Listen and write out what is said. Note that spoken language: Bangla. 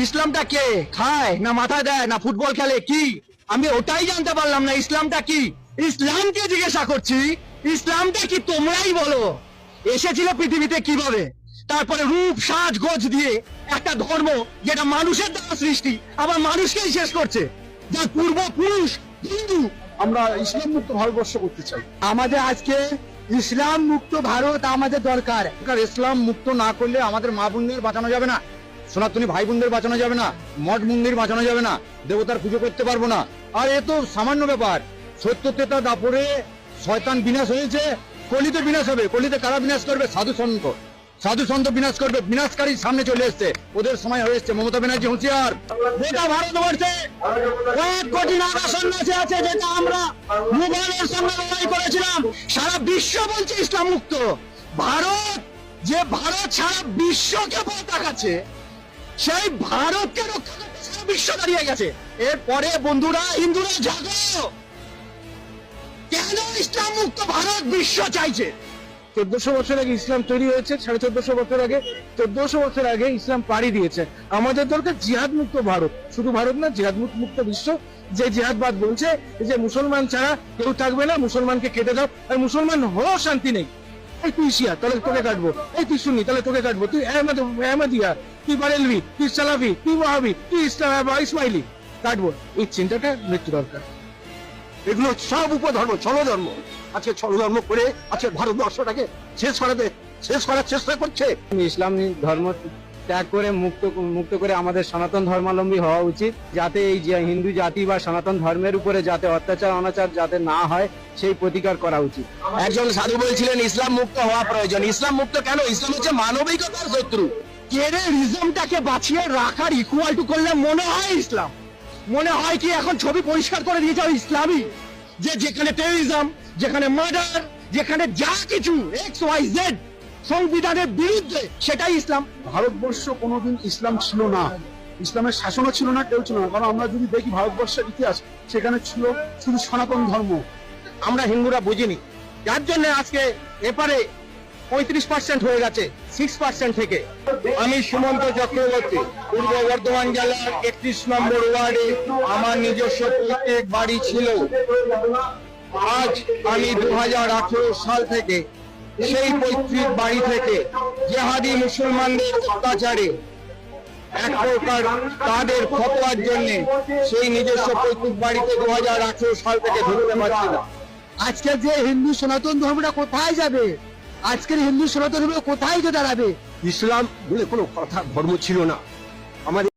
ইসলামটা কে খায় না মাথা দেয় না ফুটবল খেলে কি আমি ওটাই জানতে পারলাম না। ইসলামটা কি? ইসলামকে জিজ্ঞাসা করছি, ইসলামটা কি তোমরাই বলো। এসেছিল পৃথিবীতে কিভাবে, তারপরে রূপ সাজ গোজ দিয়ে একটা ধর্ম যেটা মানুষের দ্বারা সৃষ্টি আবার মানুষকেই শেষ করছে, যার পূর্বপুরুষ হিন্দু। আমরা ইসলাম মুক্ত ভারতবর্ষ করতে চাই। আমাদের আজকে ইসলাম মুক্ত ভারত আমাদের দরকার। ইসলাম মুক্ত না করলে আমাদের মা বোনদের বাঁচানো যাবে না, সনাতনী ভাই বোনদের বাঁচানো যাবে না, মঠ মন্দির বাঁচানো যাবে না, দেবতার পুজো করতে পারবো না। আর এ তো সামান্য ব্যাপার। সত্য তেতা দাপরে শয়তান বিনাশ হয়েছে, কলিতে বিনাশ হবে। কলিতে কারা বিনাশ করবে? সাধু সন্ত। সাধু সন্ত বিনাশ করবে, বিনাশকারী সামনে চলে এসছে, ওদের সময় হয়ে এসছে। মমতা ব্যানার্জি হুঁশিয়ার। গোটা ভারতবর্ষে 1 কোটি নাগা সন্ন্যাসী আছে, যেটা আমরা মুঘলের সঙ্গে লড়াই করেছিলাম। সারা বিশ্ব বলছে ইসলাম মুক্ত ভারত। যে ভারত সারা বিশ্বকে পথ দেখাচ্ছে, সেই ভারতকে রক্ষা করতে সারা বিশ্ব দাঁড়িয়ে গেছে। এরপরে বন্ধুরা, হিন্দুরা জাগো, কেন ইসলাম মুক্ত ভারত বিশ্ব চাইছে? 1400 বছর আগে ইসলাম তৈরি হয়েছে, 1450 বছর আগে, 1400 বছর আগে ইসলাম পাড়ি দিয়েছে। আমাদের দরকার জিহাদ মুক্ত ভারত, শুধু ভারত না, জিহাদ মুক্ত বিশ্ব। যে জিহাদবাদ বলছে যে মুসলমান ছাড়া কেউ থাকবে না, মুসলমানকে কেটে দাও, আর মুসলমান হওয়ার শান্তি নেই। এই তুই শিয়া, তাহলে তোকে কাটবো। এই তুই সুন্নি, তাহলে তোকে কাটবো। তুই আহমদিয়া, তুই বারেলভি, তুই সালাফি, তুই ওয়াহাবি, তুই ইসমাইলি, কাটবো। এই চিন্তাটা মৃত্যু দরকার। এগুলো সব উপধর্ম, ছলধর্ম। আজকে ছলধর্ম করে আজকে ভারতবর্ষটাকে শেষ করার চেষ্টা করছে। ইসলাম ধর্ম ত্যাগ করে মুক্ত করে আমাদের সনাতন ধর্মাবলম্বী হওয়া উচিত, যাতে এই যে হিন্দু জাতি বা সনাতন ধর্মের উপরে যাতে অত্যাচার অনাচার যাতে না হয় সেই প্রতিকার করা উচিত। একজন সাধু বলছিলেন ইসলাম মুক্ত হওয়া প্রয়োজন। ইসলাম মুক্ত কেন? ইসলাম হচ্ছে মানবিকতার শত্রু। টেররিজমটাকে বাঁচিয়ে রাখার ইকুয়াল টু করলে মনে হয় ইসলাম। মনে হয় কি এখন ছবি পরিষ্কার করে দিয়েছে ইসলামই, যে যেখানে টেররিজম, যেখানে মার্ডার, যেখানে যা কিছু XYZ সংবিধানের বিরুদ্ধে, সেটাই ইসলাম। ভারতবর্ষ কোনোদিন ইসলাম ছিল না, ইসলামের শাসনও ছিল না, কেউ ছিল না। কারণ আমরা যদি দেখি ভারতবর্ষের ইতিহাস, সেখানে ছিল শুধু সনাতন ধর্ম। আমরা হিন্দুরা বুঝিনি, যার জন্য আজকে এপারে 35% হয়ে গেছে 6% থেকে। আমি সুমন্ত চক্রবর্তী, পূর্ব বর্ধমান জেলার 31 নম্বর ওয়ার্ডে আমার নিজস্ব প্রত্যেক বাড়ি ছিল। আজ আমি 2018 সাল থেকে সেই পৈতৃক বাড়ি থেকে জেহাদি মুসলমানদের অত্যাচারে এক প্রকার তাদের ফতোয়ার জন্য সেই নিজস্ব পৈতৃক বাড়িতে 2018 সাল থেকে ঢুকতে পারছি না। আজকের যে হিন্দু সনাতন ধর্মটা কোথায় যাবে? আজকের হিন্দু সনাতন ধর্ম কোথায় যে দাঁড়াবে? ইসলাম বলে কোনো কথা ধর্ম ছিল না। আমাদের